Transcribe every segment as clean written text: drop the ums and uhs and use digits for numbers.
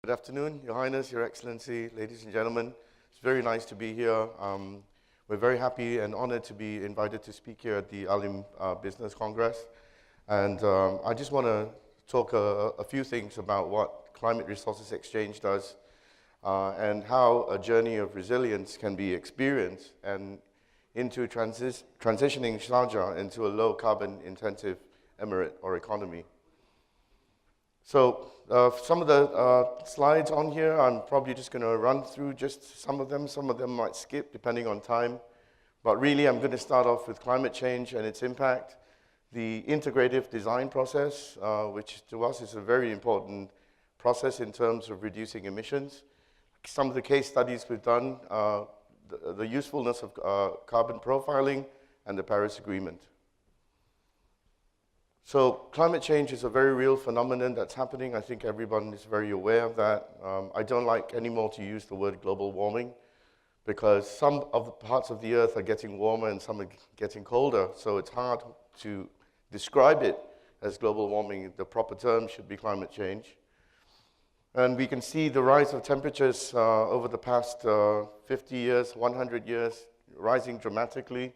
Good afternoon, Your Highness, Your Excellency, ladies and gentlemen. It's very nice to be here. We're very happy and honored to be invited to speak here at the ALIM Business Congress. And I just want to talk a few things about what Climate Resources Exchange does and how a journey of resilience can be experienced and into transitioning Sharjah into a low carbon intensive emirate or economy. So some of the slides on here, I'm probably just going to run through just some of them. Some of them might skip depending on time. But really, I'm going to start off with climate change and its impact, the integrative design process, which to us is a very important process in terms of reducing emissions. Some of the case studies we've done, the usefulness of carbon profiling, and the Paris Agreement. So climate change is a very real phenomenon that's happening. I think everyone is very aware of that. I don't like anymore to use the word global warming because some of the parts of the Earth are getting warmer and some are getting colder. So it's hard to describe it as global warming. The proper term should be climate change. And we can see the rise of temperatures over the past 50 years, 100 years, rising dramatically.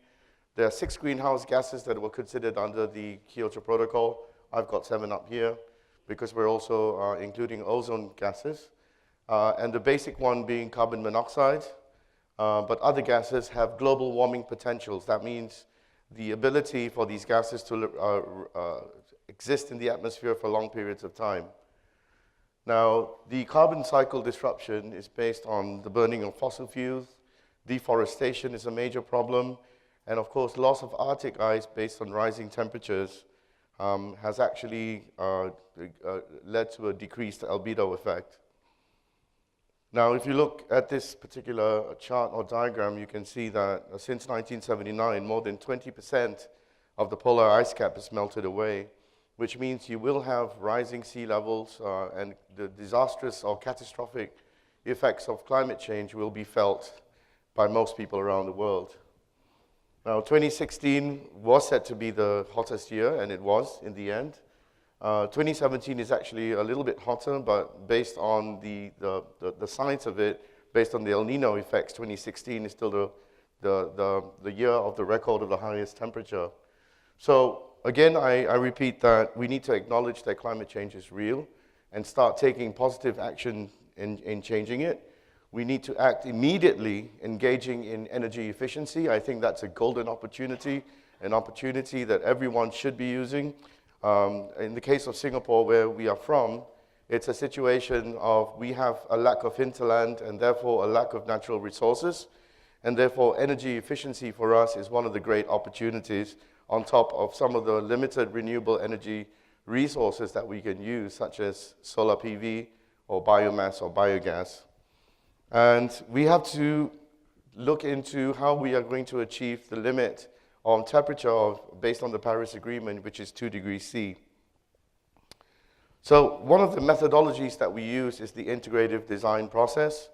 There are 6 greenhouse gases that were considered under the Kyoto Protocol. I've got 7 up here because we're also including ozone gases. And the basic one being carbon monoxide. But other gases have global warming potentials. That means the ability for these gases to exist in the atmosphere for long periods of time. Now, the carbon cycle disruption is based on the burning of fossil fuels. Deforestation is a major problem. And of course, loss of Arctic ice based on rising temperatures has actually led to a decreased albedo effect. Now, if you look at this particular chart or diagram, you can see that since 1979, more than 20% of the polar ice cap has melted away, which means you will have rising sea levels and the disastrous or catastrophic effects of climate change will be felt by most people around the world. Now, 2016 was said to be the hottest year, and it was in the end. 2017 is actually a little bit hotter, but based on the science of it, based on the El Nino effects, 2016 is still the year of the record of the highest temperature. So again, I repeat that we need to acknowledge that climate change is real and start taking positive action in changing it. We need to act immediately, engaging in energy efficiency. I think that's a golden opportunity, an opportunity that everyone should be using. In the case of Singapore, where we are from, it's a situation of we have a lack of hinterland and therefore a lack of natural resources. And therefore, energy efficiency for us is one of the great opportunities on top of some of the limited renewable energy resources that we can use, such as solar PV or biomass or biogas. And we have to look into how we are going to achieve the limit on temperature based on the Paris Agreement, which is 2 degrees C. So one of the methodologies that we use is the integrative design process.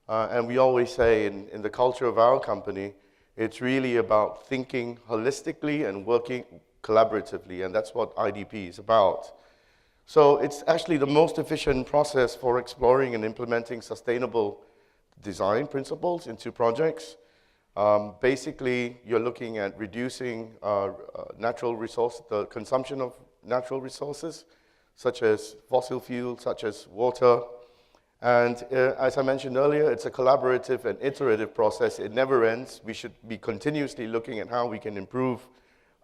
And we always say in the culture of our company, it's really about thinking holistically and working collaboratively, and that's what IDP is about. So it's actually the most efficient process for exploring and implementing sustainable design principles into projects. Basically, you're looking at reducing the consumption of natural resources, such as fossil fuels, such as water. And as I mentioned earlier, it's a collaborative and iterative process. It never ends. We should be continuously looking at how we can improve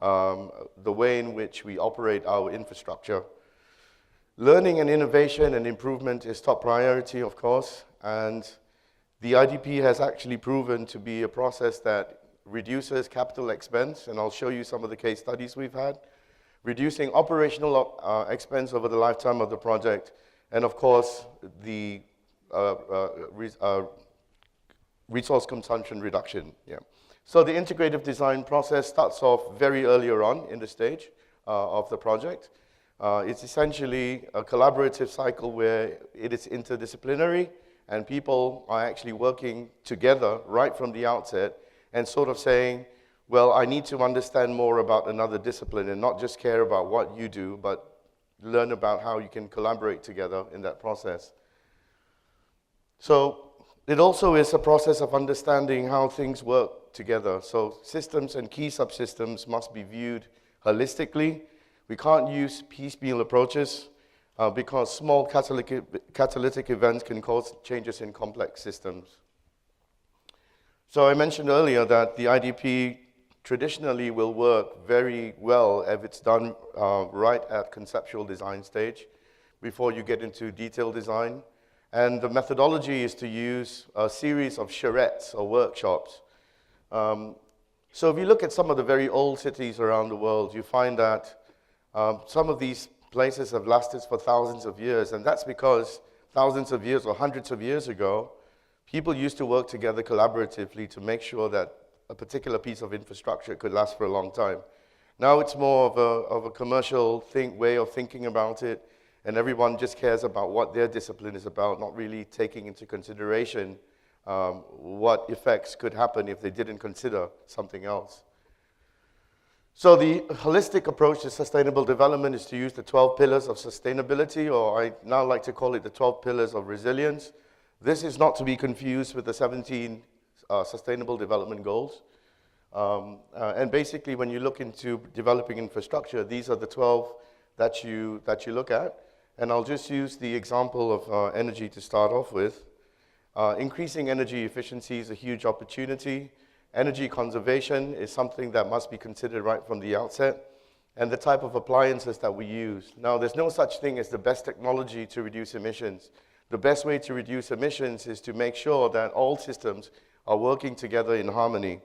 the way in which we operate our infrastructure. Learning and innovation and improvement is top priority, of course, and the IDP has actually proven to be a process that reduces capital expense, and I'll show you some of the case studies we've had, reducing operational expense over the lifetime of the project, and of course, the resource consumption reduction. Yeah. So the integrative design process starts off very earlier on in the stage of the project. It's essentially a collaborative cycle where it is interdisciplinary, and people are actually working together right from the outset and sort of saying, well, I need to understand more about another discipline and not just care about what you do, but learn about how you can collaborate together in that process. So it also is a process of understanding how things work together. So systems and key subsystems must be viewed holistically. We can't use piecemeal approaches because small catalytic events can cause changes in complex systems. So I mentioned earlier that the IDP traditionally will work very well if it's done right at conceptual design stage before you get into detailed design. And the methodology is to use a series of charrettes or workshops. So if you look at some of the very old cities around the world, you find that some of these places have lasted for thousands of years, and that's because thousands of years or hundreds of years ago, people used to work together collaboratively to make sure that a particular piece of infrastructure could last for a long time. Now it's more of a commercial way of thinking about it, and everyone just cares about what their discipline is about, not really taking into consideration what effects could happen if they didn't consider something else. So the holistic approach to sustainable development is to use the 12 pillars of sustainability, or I now like to call it the 12 pillars of resilience. This is not to be confused with the 17 Sustainable Development Goals. And basically, when you look into developing infrastructure, these are the 12 that you look at. And I'll just use the example of energy to start off with. Increasing energy efficiency is a huge opportunity. Energy conservation is something that must be considered right from the outset, and the type of appliances that we use. Now, there's no such thing as the best technology to reduce emissions. The best way to reduce emissions is to make sure that all systems are working together in harmony.